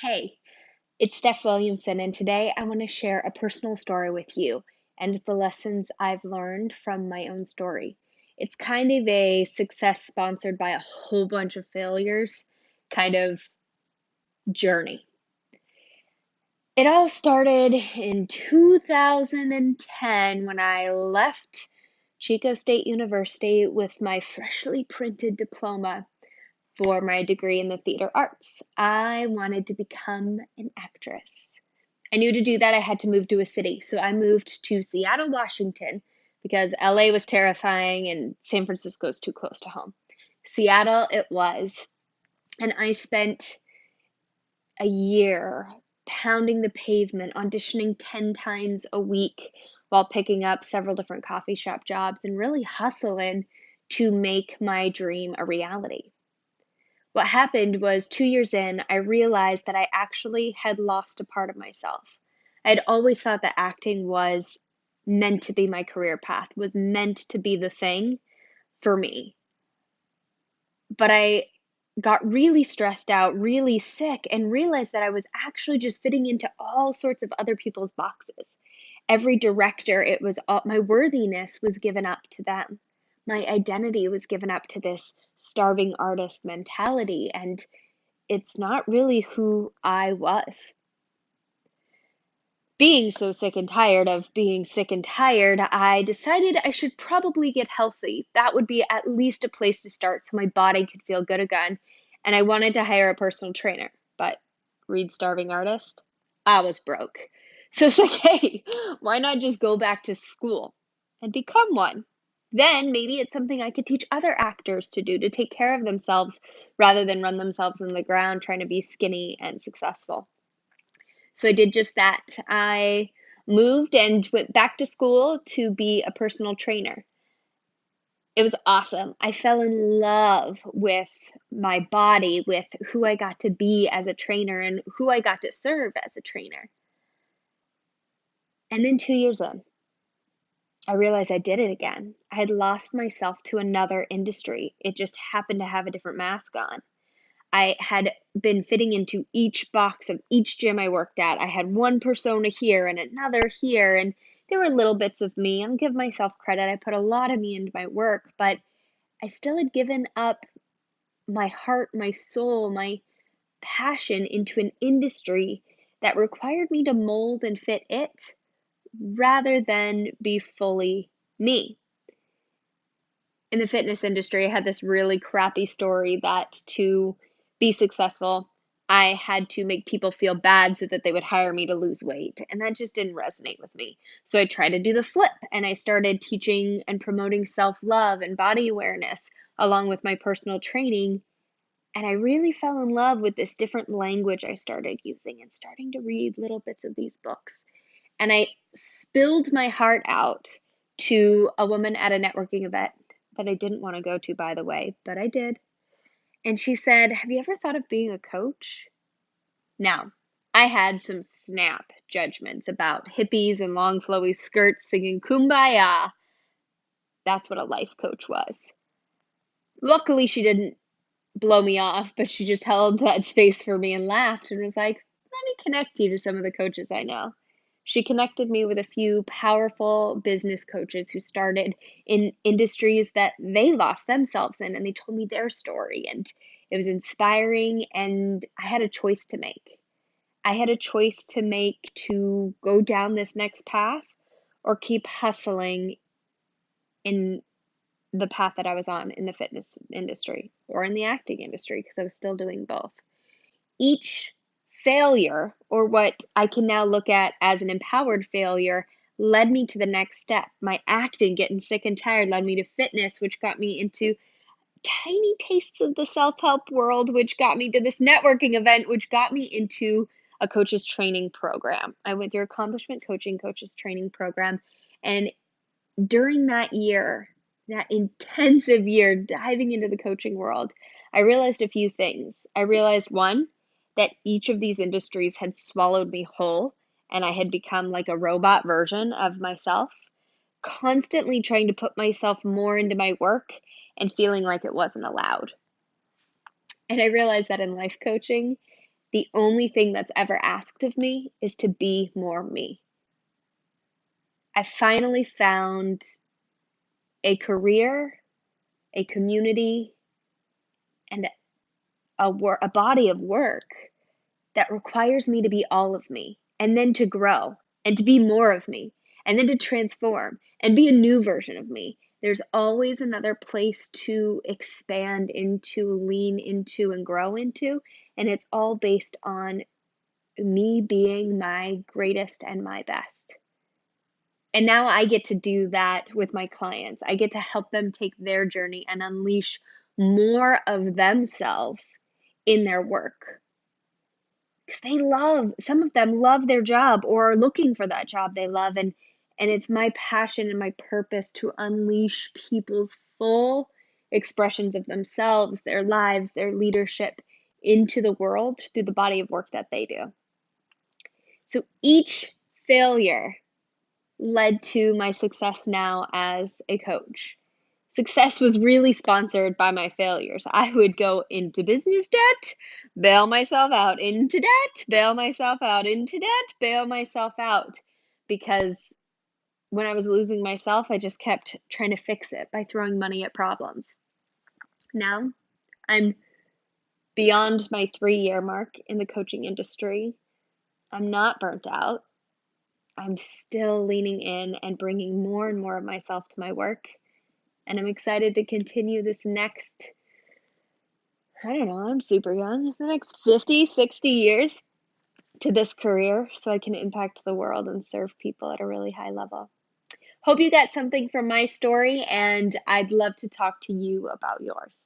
Hey, it's Steph Williamson, and today I want to share a personal story with you and the lessons I've learned from my own story. It's kind of a success sponsored by a whole bunch of failures kind of journey. It all started in 2010 when I left Chico State University with my freshly printed diploma for my degree in the theater arts. I wanted to become an actress. I knew to do that I had to move to a city. So I moved to Seattle, Washington, because LA was terrifying and San Francisco is too close to home. Seattle it was. And I spent a year pounding the pavement, auditioning 10 times a week while picking up several different coffee shop jobs and really hustling to make my dream a reality. What happened was 2 years in, I realized that I actually had lost a part of myself. I had always thought that acting was meant to be my career path, was meant to be the thing for me. But I got really stressed out, really sick, and realized that I was actually just fitting into all sorts of other people's boxes. Every director, it was all, my worthiness was given up to them. My identity was given up to this starving artist mentality, and it's not really who I was. Being so sick and tired of being sick and tired, I decided I should probably get healthy. That would be at least a place to start so my body could feel good again. And I wanted to hire a personal trainer. But read Starving Artist? I was broke. So it's like, hey, why not just go back to school and become one? Then maybe it's something I could teach other actors to do to take care of themselves rather than run themselves in the ground trying to be skinny and successful. So I did just that. I moved and went back to school to be a personal trainer. It was awesome. I fell in love with my body, with who I got to be as a trainer and who I got to serve as a trainer. And then 2 years in, I realized I did it again. I had lost myself to another industry. It just happened to have a different mask on. I had been fitting into each box of each gym I worked at. I had one persona here and another here, and there were little bits of me. I'll give myself credit. I put a lot of me into my work, but I still had given up my heart, my soul, my passion into an industry that required me to mold and fit it rather than be fully me. In the fitness industry, I had this really crappy story that to be successful, I had to make people feel bad so that they would hire me to lose weight. And that just didn't resonate with me. So I tried to do the flip and I started teaching and promoting self love and body awareness along with my personal training. And I really fell in love with this different language I started using and starting to read little bits of these books. And I spilled my heart out to a woman at a networking event that I didn't want to go to, by the way, but I did. And she said, "Have you ever thought of being a coach?" Now, I had some snap judgments about hippies and long flowy skirts singing Kumbaya. That's what a life coach was. Luckily, she didn't blow me off, but she just held that space for me and laughed and was like, "Let me connect you to some of the coaches I know." She connected me with a few powerful business coaches who started in industries that they lost themselves in, and they told me their story, and it was inspiring, and I had a choice to make. I had a choice to make to go down this next path or keep hustling in the path that I was on in the fitness industry or in the acting industry because I was still doing both. Each failure, or what I can now look at as an empowered failure, led me to the next step. My acting, getting sick and tired, led me to fitness, which got me into tiny tastes of the self help world, which got me to this networking event, which got me into a coach's training program. I went through accomplishment coaching coaches training program. And during that year, that intensive year diving into the coaching world, I realized a few things. I realized one, that each of these industries had swallowed me whole and I had become like a robot version of myself, constantly trying to put myself more into my work and feeling like it wasn't allowed. And I realized that in life coaching, The only thing that's ever asked of me is to be more me. I finally found a career, a community, and a body of work that requires me to be all of me, and then to grow and to be more of me, and then to transform and be a new version of me. There's always another place to expand into, lean into, and grow into, and it's all based on me being my greatest and my best. And now I get to do that with my clients. I get to help them take their journey and unleash more of themselves in their work. Because some of them love their job or are looking for that job they love. And it's my passion and my purpose to unleash people's full expressions of themselves, their lives, their leadership into the world through the body of work that they do. So each failure led to my success now as a coach. Success was really sponsored by my failures. I would go into business debt, bail myself out into debt, bail myself out into debt, bail myself out. Because when I was losing myself, I just kept trying to fix it by throwing money at problems. Now, I'm beyond my 3-year mark in the coaching industry. I'm not burnt out. I'm still leaning in and bringing more and more of myself to my work. And I'm excited to continue this next, I don't know, I'm super young, the next 50, 60 years to this career so I can impact the world and serve people at a really high level. Hope you got something from my story, and I'd love to talk to you about yours.